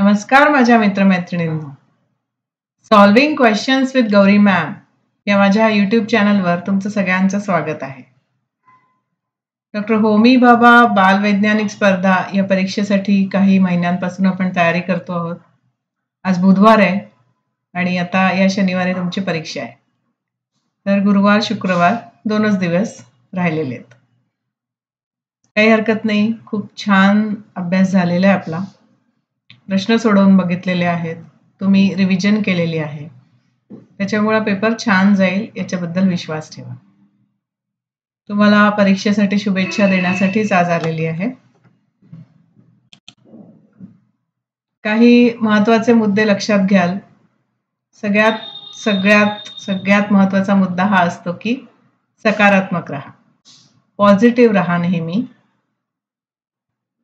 नमस्कार माझ्या मित्रमैत्रिणींनो. Solving questions with Gauri ma'am या माझ्या यूट्यूब चॅनलवर तुमचं सगळ्यांचं स्वागत आहे. डॉक्टर होमी भाभा बालवैज्ञानिक स्पर्धा या परीक्षेसाठी काही महिन्यांपासून आपण तयारी करतो आहोत. आज बुधवार आहे आणि आता या शनिवारी तुमची परीक्षा आहे. तर गुरुवार शुक्रवार 2च दिवस राहिलेले आहेत. काही हरकत नाही, खूप छान अभ्यास झालेला आहे आपला. प्रश्न सोडवून बघितलेले आहेत, तुम्ही रिव्हिजन केलेली आहे, त्याच्यामुळे पेपर छान जाईल याच्याबद्दल विश्वास ठेवा. तुम्हाला परीक्षेसाठी शुभेच्छा देण्यासाठीच आज आलेली आहे. काही महत्त्वाचे मुद्दे लक्षात घ्याल. सगळ्यात महत्त्वाचा मुद्दा हा असतो की सकारात्मक राहा, पॉझिटिव्ह राहा नेहमी.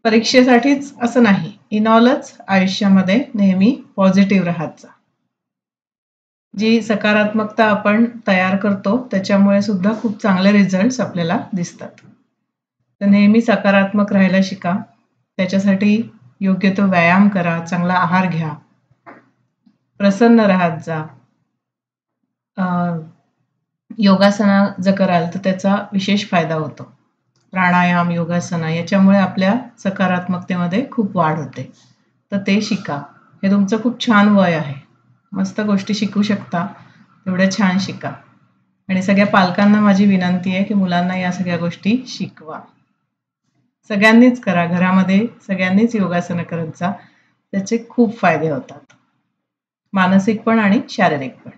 परीक्षेसाठीच असं नाही, इनऑलच आयुष्यामध्ये नेहमी पॉझिटिव्ह राहत जा. जी सकारात्मकता आपण तयार करतो त्याच्यामुळे सुद्धा खूप चांगले रिझल्ट्स आपल्याला दिसतात. तर नेहमी सकारात्मक राहायला शिका. त्याच्यासाठी योग्य तो व्यायाम करा, चांगला आहार घ्या, प्रसन्न राहत जा. योगासना जर कराल तर त्याचा विशेष फायदा होतो. प्राणायाम, योगासना याच्यामुळे आपल्या सकारात्मकतेमध्ये खूप वाढ होते. तर ते शिका. हे तुमचं खूप छान वय आहे, मस्त गोष्टी शिकू शकता, तेवढ्या छान शिका. आणि सगळ्या पालकांना माझी विनंती आहे की मुलांना या सगळ्या गोष्टी शिकवा. सगळ्यांनीच करा, घरामध्ये सगळ्यांनीच योगासनं करत जा. त्याचे खूप फायदे होतात, मानसिक पण आणि शारीरिक पण.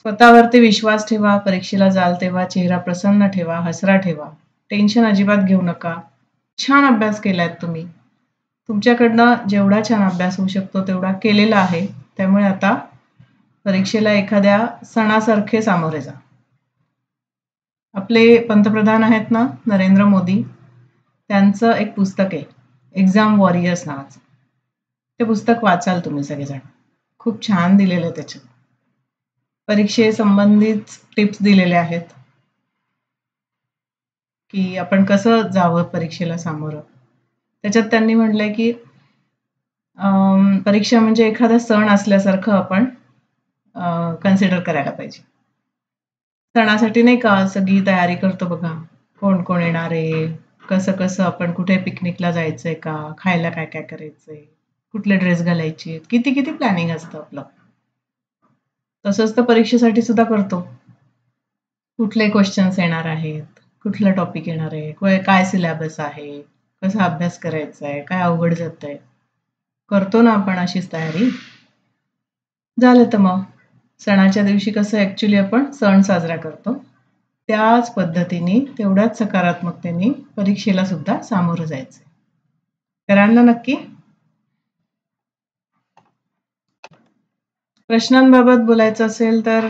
स्वतःवरती विश्वास ठेवा. परीक्षेला जाल तेव्हा चेहरा प्रसन्न ठेवा, हसरा ठेवा. टेन्शन अजिबात घेऊ नका. छान अभ्यास केलाय तुम्ही. तुमच्याकडनं जेवढा छान अभ्यास होऊ शकतो तेवढा केलेला आहे. त्यामुळे आता परीक्षेला एखाद्या सणासारखे सामोरे जा. आपले पंतप्रधान आहेत ना, नरेंद्र मोदी, त्यांचं एक पुस्तक आहे, एक्झाम वॉरियर्स नावाचं. ते पुस्तक वाचाल तुम्ही सगळेजण. खूप छान दिलेलं आहे त्याच्यात. परीक्षेसंबंधित टिप्स दिलेल्या आहेत की आपण कसं जावं परीक्षेला सामोरं. त्याच्यात त्यांनी म्हटलंय की परीक्षा म्हणजे एखादा सण असल्यासारखं आपण कन्सिडर करायला पाहिजे. सणासाठी नाही का सगळी तयारी करतो बघा, कोण कोण येणार आहे, कसं कसं आपण कुठे पिकनिकला जायचंय का, खायला काय काय करायचंय, कुठले ड्रेस घालायचे, किती किती प्लॅनिंग असतं आपलं. तसंच तर परीक्षेसाठी सुद्धा करतो. कुठले क्वेश्चन्स येणार आहेत, कुठला टॉपिक येणार आहे, काय सिलेबस आहे, कसा अभ्यास करायचा आहे, काय अवघड जात आहे, करतो ना आपण अशीच तयारी. झालं तर मग सणाच्या दिवशी कसं ॲक्च्युली आपण सण साजरा करतो त्याच पद्धतीने, तेवढ्याच सकारात्मकतेने परीक्षेला सुद्धा सामोरं जायचं. कराल ना नक्की? प्रश्नांबाबत बोलायचं असेल तर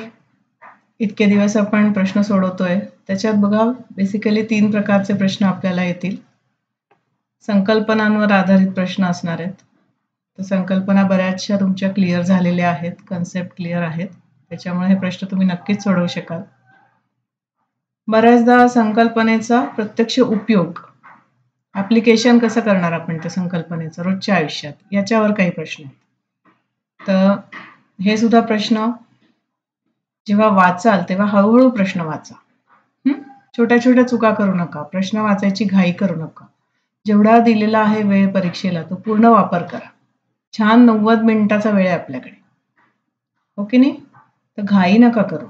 इतके दिवस आपण प्रश्न सोडवतोय त्याच्यात बघा, बेसिकली 3 प्रकारचे प्रश्न आपल्याला येतील. संकल्पनांवर आधारित प्रश्न असणार आहेत. तर संकल्पना बऱ्याचशा तुमच्या क्लिअर झालेल्या आहेत, कन्सेप्ट क्लिअर आहेत, त्याच्यामुळे हे प्रश्न तुम्ही नक्कीच सोडवू शकाल. बऱ्याचदा संकल्पनेचा प्रत्यक्ष उपयोग, ॲप्लिकेशन कसं करणार आपण त्या संकल्पनेचं रोजच्या आयुष्यात, याच्यावर काही प्रश्न आहेत. तर हे सुद्धा प्रश्न जेव्हा वाचाल तेव्हा हळूहळू प्रश्न वाचा. छोट्या छोट्या चुका करू नका, प्रश्न वाचायची घाई करू नका. जेवढा दिलेला आहे वेळ परीक्षेला तो पूर्ण वापर करा. छान 90 मिनिटाचा वेळ आहे आपल्याकडे, हो की नाही? तर घाई नका करू.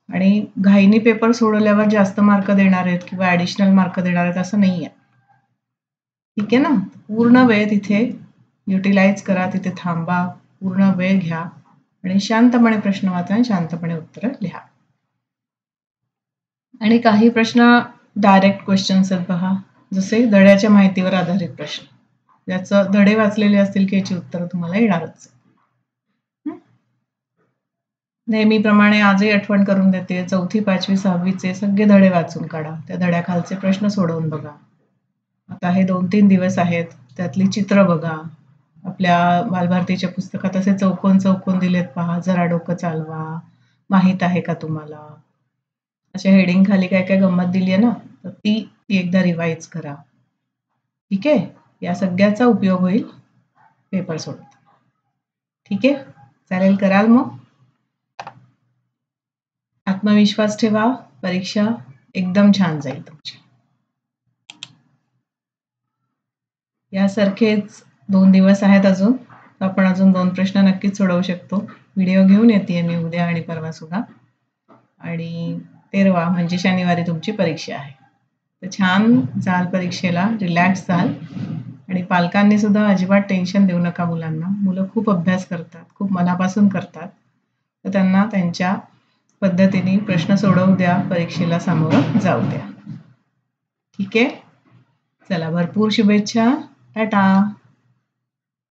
आणि घाईने पेपर सोडवल्यावर जास्त मार्क देणार आहेत किंवा ॲडिशनल मार्क देणार आहेत असं नाही आहे, ठीक आहे ना? पूर्ण वेळ तिथे युटिलाइज करा, तिथे थांबा, पूर्ण वेळ घ्या आणि शांतपणे प्रश्न वाचा आणि शांतपणे उत्तरं लिहा. आणि काही प्रश्न डायरेक्ट क्वेश्चन्स आहेत बघा, जसे धड्याच्या माहितीवर आधारित प्रश्न, ज्याचं धडे वाचलेले असतील की याची उत्तरं तुम्हाला येणारच. नेहमीप्रमाणे आजही आठवण करून देते, 4थी, 5वी, 6वीचे सगळे धडे वाचून काढा. त्या धड्याखालचे प्रश्न सोडवून बघा. आता हे 2-3 दिवस आहेत, त्यातली चित्र बघा. आपल्या बालभारतीच्या पुस्तकात असे चौकोन चौकोन दिलेत पहा, जरा डोकं चालवा, माहीत आहे का तुम्हाला, अशा हेडिंग खाली काय काय गंमत दिली आहे ना, तर ती एकदा रिवाइज करा, ठीक आहे? या सगळ्याचा उपयोग होईल पेपर सोडवता. ठीक आहे, चालेल, कराल मग. आत्मविश्वास ठेवा, परीक्षा एकदम छान जाईल तुमची. यासारखेच 2 दिवस आहेत अजून, आपण अजून 2 प्रश्न नक्कीच सोडवू शकतो. व्हिडिओ घेऊन येते मी उद्या आणि परवा सुद्धा. आणि 13 म्हणजे शनिवारी तुमची परीक्षा आहे. तर छान जाल परीक्षेला, रिलॅक्स जाल. आणि पालकांनी सुद्धा अजिबात टेन्शन देऊ नका मुलांना. मुलं खूप अभ्यास करतात, खूप मनापासून करतात. तर त्यांना त्यांच्या पद्धतीने प्रश्न सोडवू द्या, परीक्षेला सामोरं जाऊ द्या. ठीक आहे, चला, भरपूर शुभेच्छा. टाटा.